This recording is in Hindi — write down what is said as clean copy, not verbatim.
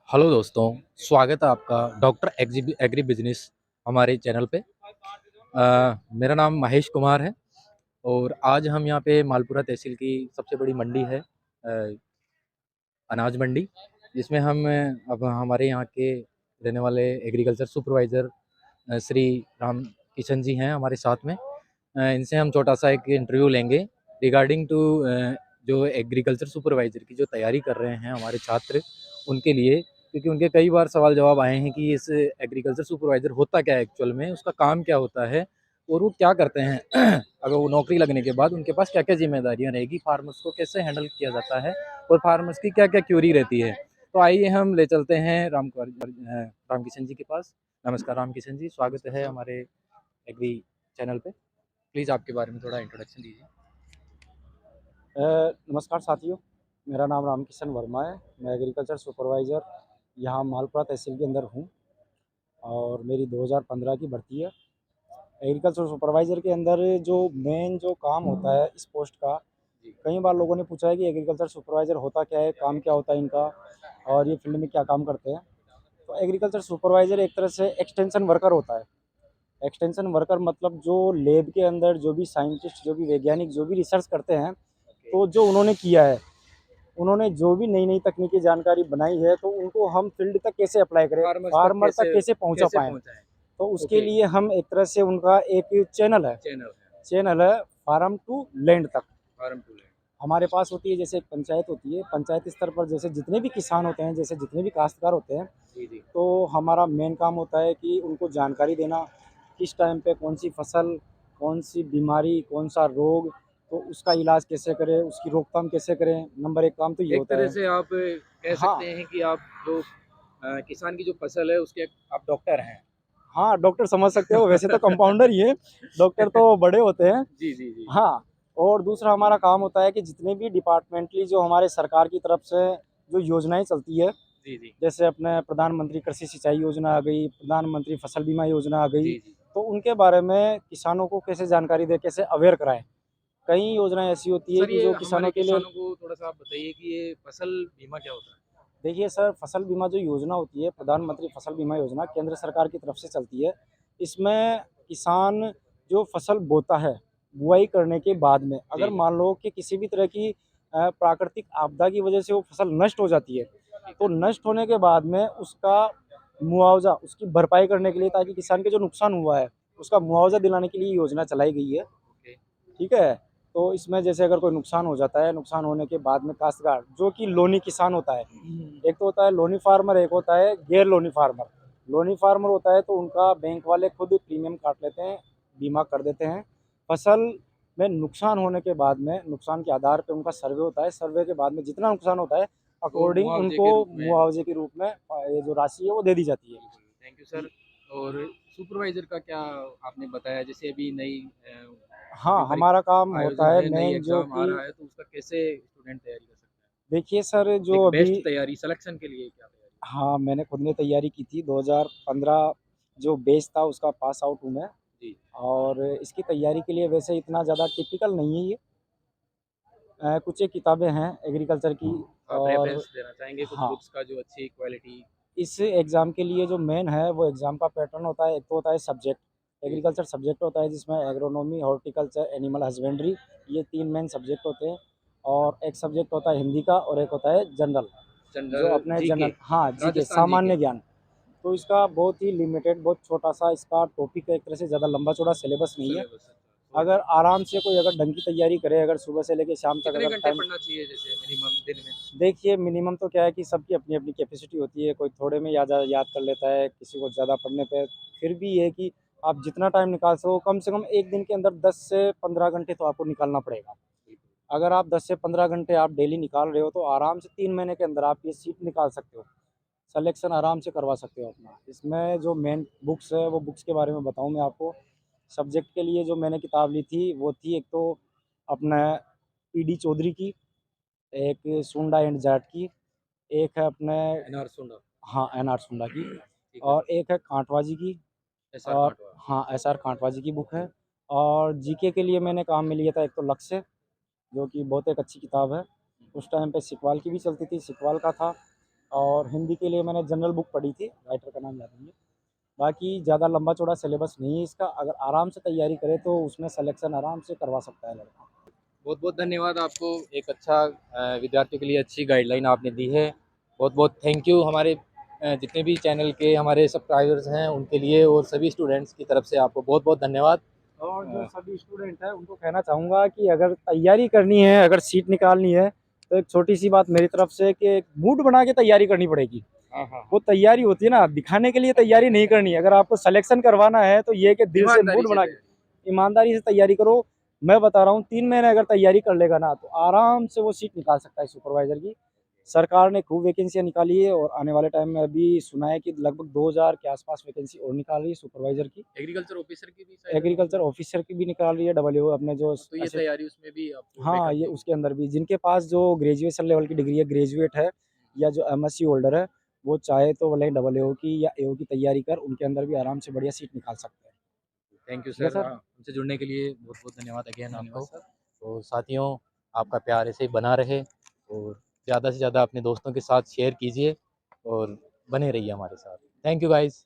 हेलो दोस्तों, स्वागत है आपका डॉक्टर एग्री बिजनेस हमारे चैनल पे। मेरा नाम महेश कुमार है और आज हम यहाँ पे मालपुरा तहसील की सबसे बड़ी मंडी है, अनाज मंडी, जिसमें हम अब हमारे यहाँ के रहने वाले एग्रीकल्चर सुपरवाइज़र श्री राम किशन जी हैं हमारे साथ में। इनसे हम छोटा सा एक इंटरव्यू लेंगे रिगार्डिंग टू जो एग्रीकल्चर सुपरवाइज़र की जो तैयारी कर रहे हैं हमारे छात्र, उनके लिए, क्योंकि उनके कई बार सवाल जवाब आए हैं कि इस एग्रीकल्चर सुपरवाइज़र होता क्या है एक्चुअल में, उसका काम क्या होता है और वो क्या करते हैं अगर वो नौकरी लगने के बाद उनके पास क्या-क्या ज़िम्मेदारियाँ रहेगी, फार्मर्स को कैसे हैंडल किया जाता है और फार्मर्स की क्या-क्या क्वेरी रहती है। तो आइए हम ले चलते हैं राम किशन जी के पास। नमस्कार राम किशन जी, स्वागत है हमारे एग्री चैनल पे। प्लीज़ आपके बारे में थोड़ा इंट्रोडक्शन दीजिए। नमस्कार साथियों, मेरा नाम रामकिशन वर्मा है। मैं एग्रीकल्चर सुपरवाइज़र यहाँ मालपुरा तहसील के अंदर हूँ और मेरी 2015 की भर्ती है। एग्रीकल्चर सुपरवाइज़र के अंदर जो मेन जो काम होता है इस पोस्ट का, जी, कई बार लोगों ने पूछा है कि एग्रीकल्चर सुपरवाइज़र होता क्या है, काम क्या होता है इनका और ये फील्ड में क्या काम करते हैं। तो एग्रीकल्चर सुपरवाइज़र एक तरह से एक्सटेंशन वर्कर होता है। एक्सटेंशन वर्कर मतलब जो लैब के अंदर जो भी साइंटिस्ट, जो भी वैज्ञानिक, जो भी रिसर्च करते हैं, ओके। तो जो उन्होंने किया है, उन्होंने जो भी नई-नई तकनीकी जानकारी बनाई है, तो उनको हम फ़ील्ड तक कैसे अप्लाई करें, फार्मर्स तक फार्मर तक कैसे पहुँचा कैसे पाएँ। पहुँचाएँ? तो उसके ओके, लिए हम एक तरह से उनका एक चैनल है, चैनल है फार्म टू लैंड तक। Farm to land. हमारे पास होती है जैसे एक पंचायत होती है, पंचायत स्तर पर जैसे जितने भी किसान होते हैं, जैसे जितने भी काश्तकार होते हैं, जी, जी। तो हमारा मेन काम होता है कि उनको जानकारी देना, किस टाइम पे कौन-सी फसल, कौन-सी बीमारी, कौन-सा रोग, तो उसका इलाज कैसे करें, उसकी रोकथाम कैसे करें, नंबर 1 काम तो ये एक होता तरह है। से आप कह हाँ, सकते हैं कि आप जो किसान की जो फसल है उसके आप डॉक्टर हैं। हाँ, डॉक्टर समझ सकते हो, वैसे तो कंपाउंडर ही है, डॉक्टर तो बड़े होते हैं। जी, जी, जी। हाँ, और दूसरा हमारा काम होता है कि जितने भी डिपार्टमेंटली जो हमारे सरकार की तरफ से जो योजनाएँ चलती है, जी, जी। जैसे अपने प्रधानमंत्री कृषि सिंचाई योजना आ गई, प्रधानमंत्री फसल बीमा योजना आ गई, जी, जी। तो उनके बारे में किसानों को कैसे जानकारी दें, कैसे अवेयर कराएँ। कई योजनाएँ ऐसी होती है सर कि ये जो हमारे किसानों के लिए। किसानों को थोड़ा-सा आप बताइए कि ये फसल बीमा क्या होता है? देखिए सर, फसल बीमा जो योजना होती है, प्रधानमंत्री फसल बीमा योजना केंद्र सरकार की तरफ से चलती है। इसमें किसान जो फसल बोता है, बुआई करने के बाद में अगर जी, जी। मान लो कि किसी भी तरह की प्राकृतिक आपदा की वजह से वो फसल नष्ट हो जाती है, ठीक तो है। नष्ट होने के बाद में उसका मुआवज़ा, उसकी भरपाई करने के लिए, ताकि किसान के जो नुकसान हुआ है, उसका मुआवज़ा दिलाने के लिए योजना चलाई गई है। ओके। ठीक है? तो इसमें जैसे अगर कोई नुकसान हो जाता है, नुकसान होने के बाद में काश्तकार जो कि लोनी किसान होता है, एक तो होता है लोनी फार्मर, एक होता है गैर लोनी फार्मर। लोनी फार्मर होता है तो उनका बैंक वाले खुद प्रीमियम काट लेते हैं, बीमा कर देते हैं। फसल में नुकसान होने के बाद में, नुकसान के आधार पे उनका सर्वे होता है, सर्वे के बाद में जितना नुकसान होता है, वो अकॉर्डिंग मुआवजे उनको के रूप में। मुआवज़े के रूप में ये जो राशि है वो दे दी जाती है। बिल्कुल, थैंक यू सर। और सुपरवाइज़र का क्या आपने बताया, जैसे अभी अभी हाँ, हमारा काम होता आयोजन है है, नई मेन जो एग्ज़ाम आ कि, रहा है तो उसका कैसे स्टूडेंट तैयारी कर सकता है? देखिए सर जो एक अभी, बेस्ट तैयारी सिलेक्शन के लिए क्या तैयारी? हाँ, मैंने खुद ने तैयारी की थी। 2015 जो बेस था उसका पास आउट हूँ मैं। जी। और इसकी तैयारी के लिए वैसे इतना ज़्यादा टिपिकल नहीं है ये। कुछ एक किताबें हैं एग्रीकल्चर की। आप और रेफ़रेंस देना चाहेंगे कुछ हाँ, बुक्स का जो अच्छी क्वालिटी? इस एग्ज़ाम के लिए जो मेन है वो एग्ज़ाम का पैटर्न होता है। एक तो होता है सब्जेक्ट, जी, जी। एग्रीकल्चर सब्जेक्ट होता है जिसमें एग्रोनॉमी, हॉर्टिकल्चर, एनिमल हस्बेंड्री, ये 3 मेन सब्जेक्ट होते हैं। और एक सब्जेक्ट होता है हिंदी का और एक होता है जनरल, जो जनरल अपने जीके, जनरल, हाँ, जीके, राजस्थान जीके। सामान्य ज्ञान। तो इसका बहुत ही लिमिटेड, बहुत छोटा-सा इसका टॉपिक है, एक तरह से ज़्यादा लंबा-चौड़ा सिलेबस नहीं है। सिलेबस अच्छा, शॉर्ट अगर है। आराम से कोई अगर ढंग की तैयारी करे, अगर सुबह से लेके शाम तक कितने अगर घंटे टाइम, पढ़ना चाहिए जैसे मिनिमम दिन में? देखिए मिनिमम तो क्या है कि सबकी अपनी-अपनी कैपेसिटी होती है, कोई थोड़े में याद कर लेता है, किसी को ज़्यादा पढ़ने पे फिर भी ये है कि आप जितना टाइम निकाल सको, कम से कम 1 दिन के अंदर 10 से 15 घंटे तो आपको निकालना पड़ेगा। बिल्कुल। अगर आप 10 से 15 घंटे आप डेली निकाल रहे हो, तो आराम से 3 महीने के अंदर आप ये सीट निकाल सकते हो। सिलेक्शन आराम से करवा सकते हो अपना। इसमें जो मेन बुक्स है, वो बुक्स के बारे में बताऊँ मैं आपको। सब्जेक्ट के लिए जो मैंने किताब ली थी, वो थी एक तो अपना पीडी चौधरी की, एक सुंडा एंड जाट की, एक है अपने, एनआर सोंडा। हाँ, एनआर सुंडा की, ठीक है। और एक है कांटवा जी की। एसआर और कांटवा। हाँ, एसआर कांटवा जी की बुक है। और जीके के लिए मैंने काम में लिया था एक तो लक्ष्य, जो कि बहुत एक अच्छी किताब है। उस टाइम पे सिकवाल की भी चलती थी, सिकवाल का था। और हिंदी के लिए मैंने जनरल बुक पढ़ी थी, राइटर का नाम याद नहीं है। बाकी ज़्यादा लंबा चौड़ा सिलेबस नहीं है इसका, अगर आराम से तैयारी करे तो उसमें सिलेक्शन आराम से करवा सकता है लड़का। बहुत बहुत धन्यवाद आपको, एक अच्छा विद्यार्थियों के लिए अच्छी गाइडलाइन आपने दी है। बहुत बहुत थैंक यू हमारे जितने भी चैनल के हमारे सब्सक्राइबर्स हैं उनके लिए, और सभी स्टूडेंट्स की तरफ से आपको बहुत बहुत धन्यवाद। और जो सभी स्टूडेंट हैं उनको कहना चाहूँगा कि अगर तैयारी करनी है, अगर सीट निकालनी है, तो एक छोटी सी बात मेरी तरफ से कि एक मूड बना के तैयारी करनी पड़ेगी। हाँ हाँ, वो तैयारी होती है ना, दिखाने के लिए तैयारी नहीं करनी है। अगर आपको सिलेक्शन करवाना है तो ये कि दिल से ईमानदारी मूड से बना के ईमानदारी से तैयारी करो। मैं बता रहा हूँ 3 महीने अगर तैयारी कर लेगा ना तो आराम से वो सीट निकाल सकता है सुपरवाइज़र की। सरकार ने खूब वैकेंसियाँ निकाली है और आने वाले टाइम में अभी सुना है कि लगभग 2000 के आस-पास वैकेंसी और निकाल रही है सुपरवाइज़र की। एग्रीकल्चर ऑफिसर की भी शायद, एग्रीकल्चर ऑफिसर की भी निकाल रही है डबल अपने जो तो ये ऐसे। तैयारी उसमें भी आपको हाँ, बैकअप ये देगी। उसके अंदर भी जिनके पास जो ग्रेजुएशन लेवल की डिग्री है, ग्रेजुएट है या जो एमएससी होल्डर है, वो चाहे तो भले डबल एओ की या एओ की तैयारी कर उनके अंदर भी आराम से बढ़िया सीट निकाल सकते हैं। थैंक यू ठीक है सर, सर? हमसे जुड़ने के लिए बहुत बहुत धन्यवाद अगेन धन्यवाद आपको। सर। तो साथियों, आपका प्यार ऐसे ही बना रहे, और ज़्यादा से ज़्यादा अपने दोस्तों के साथ शेयर कीजिए और बने रहिए हमारे साथ। Thank you guys.